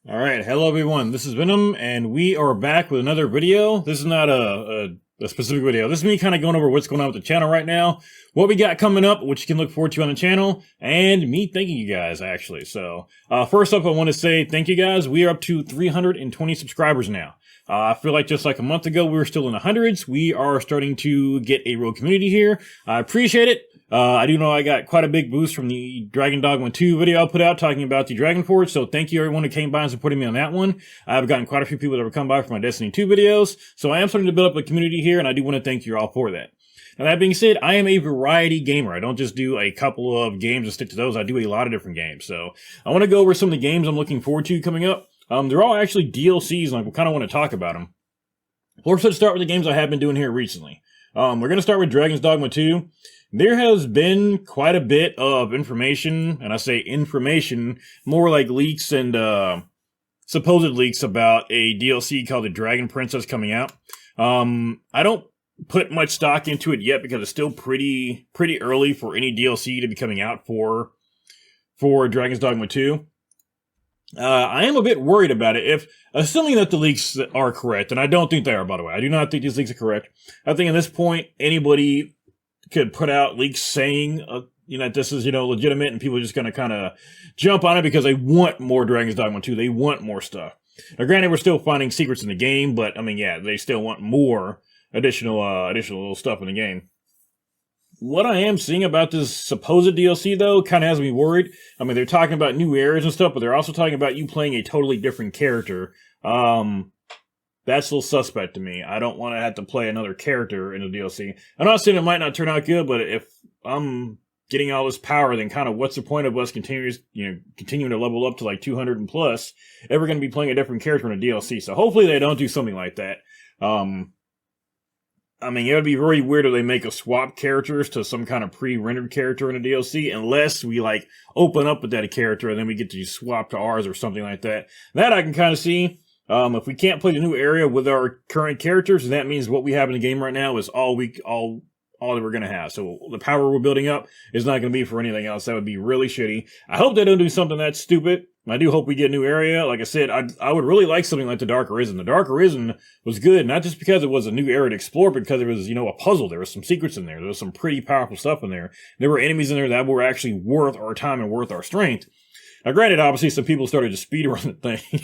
All right, hello everyone. This is Venom, and we are back with another video. This is not a specific video. This is me kind of going over what's going on with the channel right now, what we got coming up, which you can look forward to on the channel, and me thanking you guys actually. So, first up, I want to say thank you guys. We are up to 320 subscribers now. I feel like just like a month ago, we were still in the hundreds. We are starting to get a real community here. I appreciate it. I do know I got quite a big boost from the Dogma 2 video I put out talking about the Dragon Forge, so thank you everyone who came by and supported me on that one. I've gotten quite a few people that have come by for my Destiny 2 videos, so I am starting to build up a community here, and I do want to thank you all for that. Now that being said, I am a variety gamer. I don't just do a couple of games and stick to those. I do a lot of different games, so I want to go over some of the games I'm looking forward to coming up. They're all actually DLCs, and I kind of want to talk about them. First, let's start with the games I have been doing here recently. We're going to start with Dogma 2. There has been quite a bit of information, and I say information, more like leaks and supposed leaks about a DLC called the Dragon Princess coming out. I don't put much stock into it yet because it's still pretty early for any DLC to be coming out for Dogma 2. I am a bit worried about it. If, assuming that the leaks are correct, and I don't think they are, by the way. I do not think these leaks are correct. I think at this point, anybody could put out leaks saying, that this is, legitimate, and people are just going to kind of jump on it because they want more Dogma 2. They want more stuff. Now, granted, we're still finding secrets in the game, but, they still want more additional little stuff in the game. What I am seeing about this supposed DLC, though, kind of has me worried. They're talking about new areas and stuff, but they're also talking about you playing a totally different character. That's a little suspect to me. I don't want to have to play another character in the DLC. I'm not saying it might not turn out good, but if I'm getting all this power, then kind of what's the point of us continuing to level up to like 200 and plus if we're going to be playing a different character in a DLC? So hopefully they don't do something like that. It would be very weird if they make us swap characters to some kind of pre-rendered character in a DLC, unless we, open up with that character and then we get to swap to ours or something like that. That I can kind of see. If we can't play the new area with our current characters, then that means what we have in the game right now is all that we're going to have. So the power we're building up is not going to be for anything else. That would be really shitty. I hope they don't do something that stupid. I do hope we get a new area. Like I said, I would really like something like the Dark Arisen. The Dark Arisen was good, not just because it was a new area to explore, but because there was, a puzzle. There was some secrets in there. There was some pretty powerful stuff in there. There were enemies in there that were actually worth our time and worth our strength. Now, granted, obviously, some people started to speedrun the thing.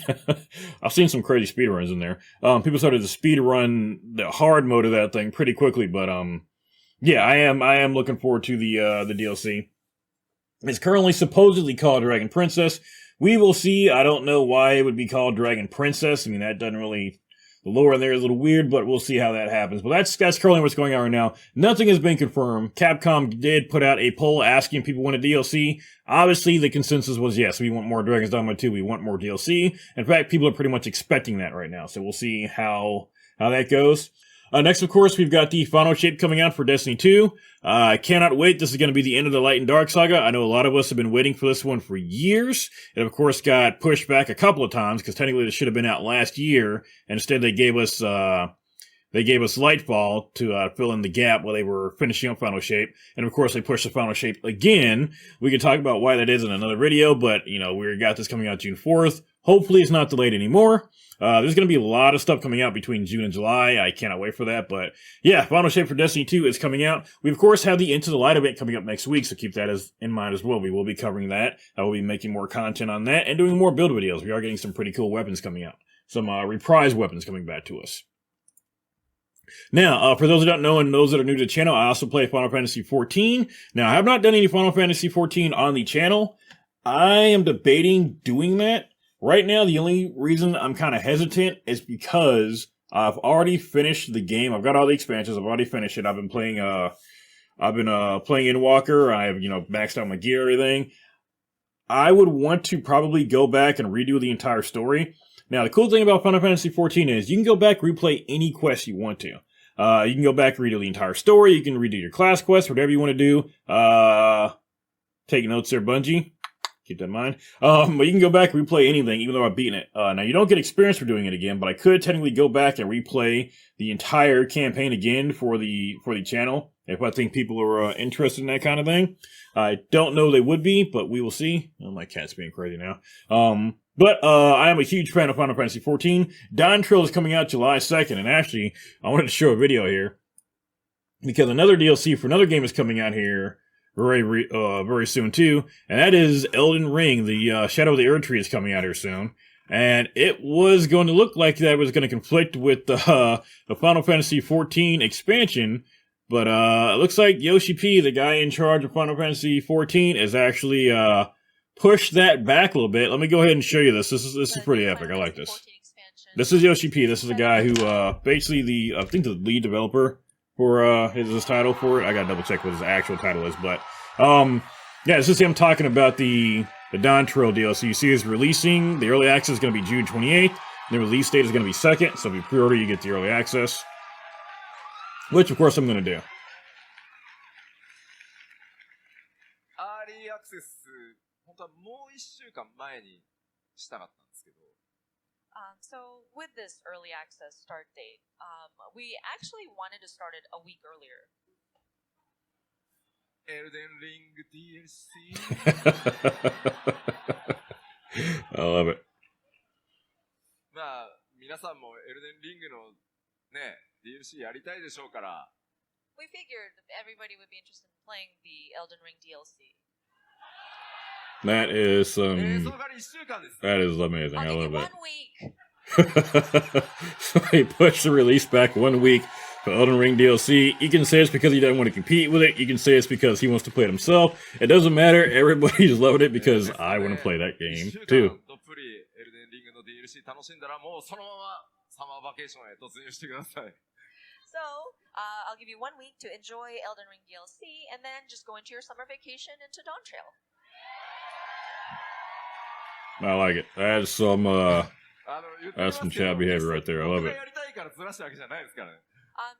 I've seen some crazy speedruns in there. People started to speedrun the hard mode of that thing pretty quickly, but, yeah, I am looking forward to the DLC. It's currently supposedly called Dragon Princess. We will see. I don't know why it would be called Dragon Princess. That doesn't really, the lore in there is a little weird, but we'll see how that happens. But that's currently what's going on right now. Nothing has been confirmed. Capcom did put out a poll asking if people want a DLC. Obviously, the consensus was yes, we want more Dogma 2, we want more DLC. In fact, people are pretty much expecting that right now, so we'll see how that goes. Next, of course, we've got the final shape coming out for Destiny 2. I cannot wait. This is going to be the end of the Light and Dark saga. I know a lot of us have been waiting for this one for years. It, of course, got pushed back a couple of times because technically this should have been out last year. And instead, they gave us Lightfall to fill in the gap while they were finishing up Final Shape. And, of course, they pushed the Final Shape again. We can talk about why that is in another video, but, we got this coming out June 4th. Hopefully, it's not delayed anymore. There's going to be a lot of stuff coming out between June and July. I cannot wait for that. But yeah, Final Shape for Destiny 2 is coming out. We, of course, have the Into the Light event coming up next week, so keep that in mind as well. We will be covering that. I will be making more content on that and doing more build videos. We are getting some pretty cool weapons coming out. Some reprise weapons coming back to us. Now, for those who don't know and those that are new to the channel, I also play Final Fantasy XIV. Now, I have not done any Final Fantasy XIV on the channel. I am debating doing that. Right now, the only reason I'm kind of hesitant is because I've already finished the game. I've got all the expansions. I've already finished it. I've been playing Endwalker. I've, maxed out my gear and everything. I would want to probably go back and redo the entire story. Now, the cool thing about Final Fantasy XIV is you can go back, replay any quest you want to. You can go back and redo the entire story. You can redo your class quest, whatever you want to do. Take notes there, Bungie. Keep that in mind. But you can go back and replay anything, even though I've beaten it. Now, you don't get experience for doing it again, but I could technically go back and replay the entire campaign again for the channel, if I think people are interested in that kind of thing. I don't know they would be, but we will see. Oh, my cat's being crazy now. But I am a huge fan of Final Fantasy XIV. Dawn Trail is coming out July 2nd, and actually, I wanted to show a video here because another DLC for another game is coming out here very soon too, and that is Elden Ring. The Shadow of the Erdtree is coming out here soon. And it was going to look like that was going to conflict with the Final Fantasy XIV expansion, but it looks like Yoshi P, the guy in charge of Final Fantasy XIV, has actually pushed that back a little bit. Let me go ahead and show you this. This is pretty epic. I like this. This is Yoshi P. This is a guy who basically I think the lead developer for his title for it. I gotta double check what his actual title is, but yeah, this is him talking about the Dawn Trail DLC. You see is releasing. The early access is going to be June 28th. The release date is going to be 2nd, so if you pre-order, you get the early access. Which, of course, I'm going to do. Early access, 本当はもう1週間前にしたかったんですけど。So with this early access start date, we actually wanted to start it a week earlier. Elden Ring DLC. I love it. まあ皆さんもエルデンリングのね DLC やりたいでしょうから。We figured everybody would be interested in playing the Elden Ring DLC. That is その代わり1週間です。That is amazing. I I'll love give you it. 1 week. So he pushed the release back 1 week. For Elden Ring DLC, you can say it's because he doesn't want to compete with it. You can say it's because he wants to play it himself. It doesn't matter. Everybody's loving it because I want to play that game too. So, I'll give you 1 week to enjoy Elden Ring DLC, and then just go into your summer vacation into Dawn Trail. I like it. That's some child behavior right there. I love it.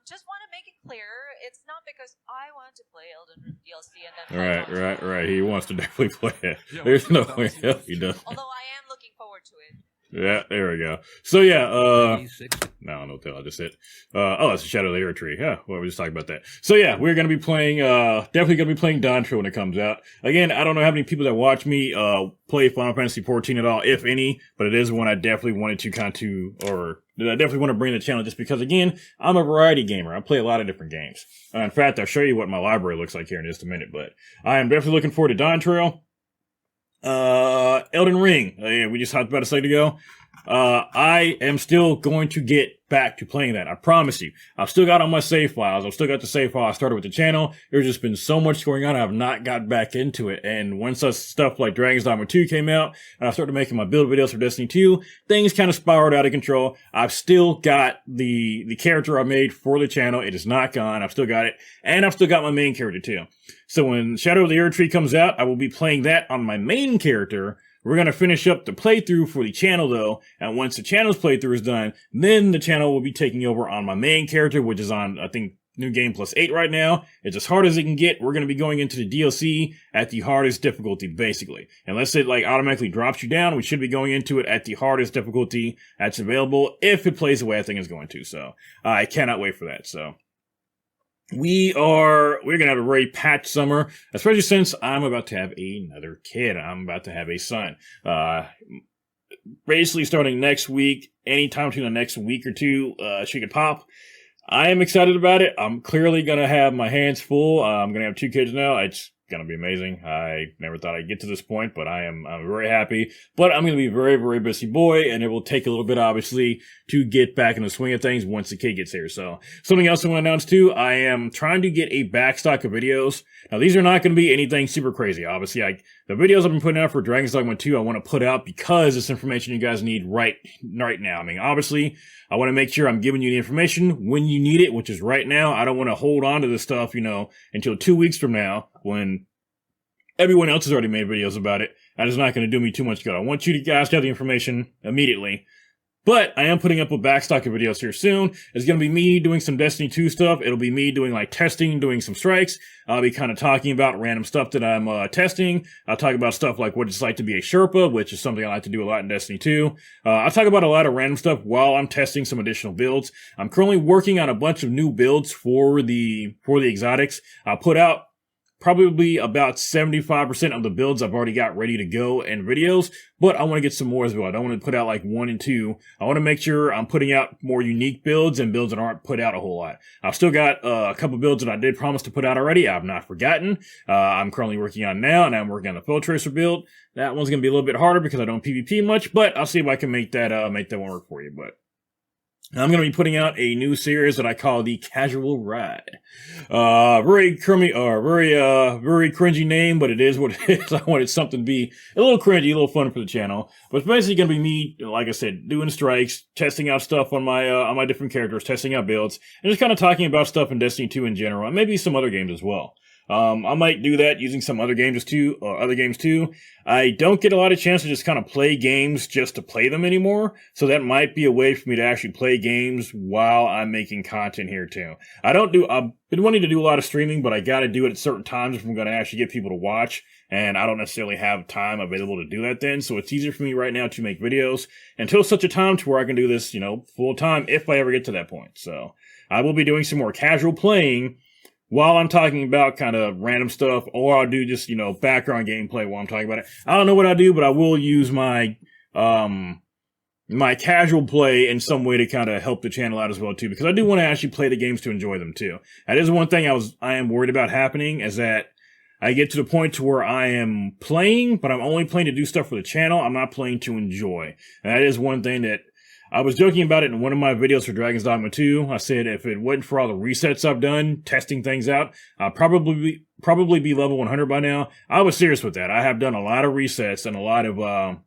Just want to make it clear, it's not because I want to play Elden Ring DLC and then play Right. He wants to definitely play it. There's no way he does. Although I am looking forward to it. Yeah, there we go. So yeah, no, I don't know what I just hit. Oh, it's the Shadow of the Erdtree. Yeah, well, we just talked about that. So yeah, we're gonna be playing, definitely gonna be playing Dawn Trail when it comes out. Again, I don't know how many people that watch me, play Final Fantasy XIV at all, if any, but it is one I definitely wanted to I definitely want to bring to the channel just because, again, I'm a variety gamer. I play a lot of different games. In fact, I'll show you what my library looks like here in just a minute, but I am definitely looking forward to Dawn Trail. Elden Ring. We just talked about a second ago. I am still going to get back to playing that. I promise you. I've still got all my save files. I've still got the save file I started with the channel. There's just been so much going on. I've not got back into it. And once stuff like Dragon's Dogma 2 came out, and I started making my build videos for Destiny 2, things kind of spiraled out of control. I've still got the character I made for the channel. It is not gone. I've still got it. And I've still got my main character too. So when Shadow of the Erdtree comes out, I will be playing that on my main character. We're going to finish up the playthrough for the channel though, and once the channel's playthrough is done, then the channel will be taking over on my main character, which is on, I think, New Game Plus 8 right now. It's as hard as it can get. We're going to be going into the DLC at the hardest difficulty, basically. Unless it, automatically drops you down, we should be going into it at the hardest difficulty that's available if it plays the way I think it's going to. So, I cannot wait for that, so. We're gonna have a very packed summer, especially since I'm about to have another kid. I'm about to have a son. Basically starting next week, anytime between the next week or two, she could pop. I am excited about it. I'm clearly gonna have my hands full. I'm gonna have 2 kids now. It's gonna be amazing. I never thought I'd get to this point, but I'm very happy. But I'm gonna be a very, very busy boy, and it will take a little bit, obviously, to get back in the swing of things once the kid gets here. So, something else I want to announce too, I am trying to get a backstock of videos. Now, these are not going to be anything super crazy. Obviously, the videos I've been putting out for Dragon's Dogma 2, I want to put out because it's information you guys need right now. I mean, obviously, I want to make sure I'm giving you the information when you need it, which is right now. I don't want to hold on to this stuff, until 2 weeks from now when everyone else has already made videos about it. That is not going to do me too much good. I want you guys to have the information immediately. But I am putting up a backstock of videos here soon. It's going to be me doing some Destiny 2 stuff. It'll be me doing testing, doing some strikes. I'll be kind of talking about random stuff that I'm testing. I'll talk about stuff like what it's like to be a Sherpa, which is something I like to do a lot in Destiny 2. I'll talk about a lot of random stuff while I'm testing some additional builds. I'm currently working on a bunch of new builds for the exotics. I'll put out probably about 75% of the builds I've already got ready to go and videos, but I want to get some more as well. I don't want to put out like 1 and 2. I want to make sure I'm putting out more unique builds and builds that aren't put out a whole lot. I've still got a couple builds that I did promise to put out already. I've not forgotten. I'm currently working on now, and I'm working on the Field Tracer build. That one's going to be a little bit harder because I don't PvP much, but I'll see if I can make that one work for you. But I'm going to be putting out a new series that I call the Casual Ride. Very cringy name, but it is what it is. I wanted something to be a little cringy, a little fun for the channel. But it's basically going to be me, like I said, doing strikes, testing out stuff on my different characters, testing out builds, and just kind of talking about stuff in Destiny 2 in general, and maybe some other games as well. I might do that using some other games too. I don't get a lot of chance to just kind of play games just to play them anymore, so that might be a way for me to actually play games while I'm making content here too. I've been wanting to do a lot of streaming, but I gotta do it at certain times if I'm gonna actually get people to watch, and I don't necessarily have time available to do that then, so it's easier for me right now to make videos until such a time to where I can do this, full time if I ever get to that point. So I will be doing some more casual playing while I'm talking about kind of random stuff, or I'll do just, background gameplay while I'm talking about it. I don't know what I'll do, but I will use my casual play in some way to kind of help the channel out as well too, because I do want to actually play the games to enjoy them too. That is one thing I am worried about happening, is that I get to the point to where I am playing, but I'm only playing to do stuff for the channel. I'm not playing to enjoy. And that is one thing that I was joking about it in one of my videos for Dragon's Dogma 2. I said if it wasn't for all the resets I've done, testing things out, I'd probably be level 100 by now. I was serious with that. I have done a lot of resets and a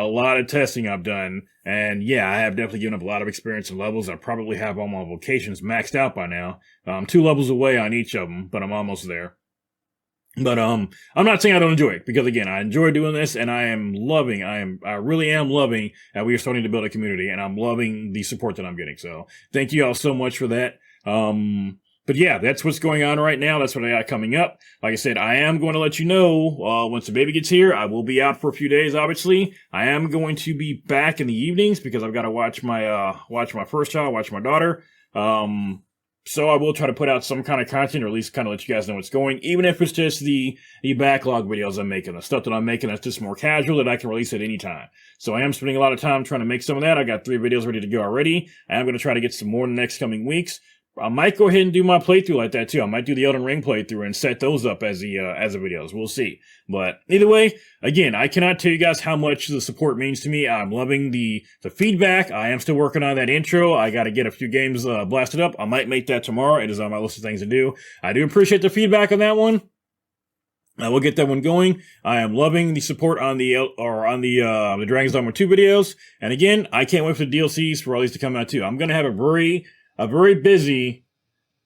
lot of testing I've done. And yeah, I have definitely given up a lot of experience and levels. I probably have all my vocations maxed out by now. I'm 2 levels away on each of them, but I'm almost there. But I'm not saying I don't enjoy it, because again, I enjoy doing this, and I really am loving that we are starting to build a community, and I'm loving the support that I'm getting. So thank you all so much for that. But yeah, that's what's going on right now. That's what I got coming up. Like I said, I am going to let you know, once the baby gets here. I will be out for a few days, obviously. I am going to be back in the evenings because I've got to watch my first child, watch my daughter. So I will try to put out some kind of content, or at least kind of let you guys know what's going, even if it's just the backlog videos I'm making, the stuff that I'm making that's just more casual that I can release at any time. So I am spending a lot of time trying to make some of that. I got 3 videos ready to go already. I am going to try to get some more in the next coming weeks. I might go ahead and do my playthrough like that too. I might do the Elden Ring playthrough and set those up as the videos. We'll see. But either way, again, I cannot tell you guys how much the support means to me. I'm loving the feedback. I am still working on that intro. I got to get a few games blasted up. I might make that tomorrow. It is on my list of things to do. I do appreciate the feedback on that one. I will get that one going. I am loving the support on the Dragon's Dogma 2 videos. And again, I can't wait for the DLCs for all these to come out too. I'm going to have a very busy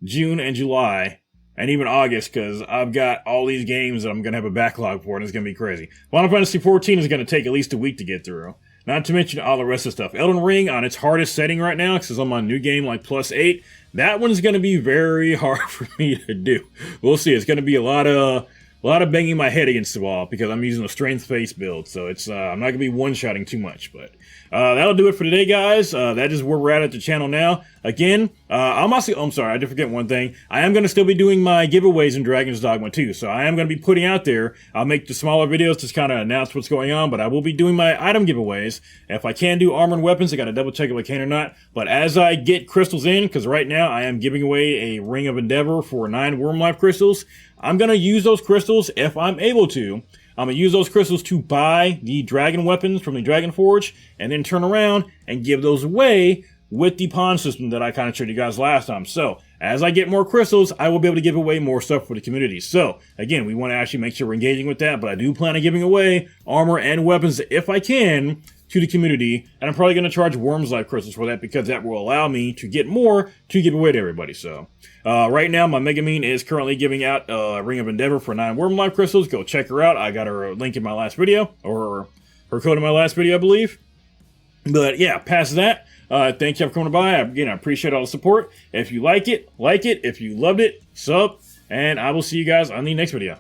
June and July, and even August, because I've got all these games that I'm going to have a backlog for, and it's going to be crazy. Final Fantasy XIV is going to take at least a week to get through. Not to mention all the rest of the stuff. Elden Ring, on its hardest setting right now, because I'm on new game like +8, that one's going to be very hard for me to do. We'll see. It's going to be a lot of banging my head against the wall, because I'm using a strength-based build, so it's I'm not going to be one-shotting too much, but that'll do it for today, guys. That is where we're at the channel now. Again, I'm sorry, I did forget one thing. I am going to still be doing my giveaways in Dragon's Dogma 2, so I am going to be putting out there. I'll make the smaller videos to kind of announce what's going on, but I will be doing my item giveaways. If I can do armor and weapons, I got to double check if I can or not. But as I get crystals in, because right now I am giving away a Ring of Endeavor for 9 Wyrmslife crystals, I'm going to use those crystals if I'm able to. I'm going to use those crystals to buy the dragon weapons from the Dragon Forge, and then turn around and give those away with the pawn system that I kind of showed you guys last time. So, as I get more crystals, I will be able to give away more stuff for the community. So, again, we want to actually make sure we're engaging with that, but I do plan on giving away armor and weapons, if I can, to the community, and I'm probably going to charge Wyrmslife crystals for that, because that will allow me to get more to give away to everybody. So, right now, my Megumin is currently giving out a Ring of Endeavor for 9 Wyrmslife crystals. Go check her out. I got her link in my last video, or her code in my last video, I believe. But yeah, past that, thank you for coming by. Again, I appreciate all the support. If you like it. If you loved it, sub, and I will see you guys on the next video.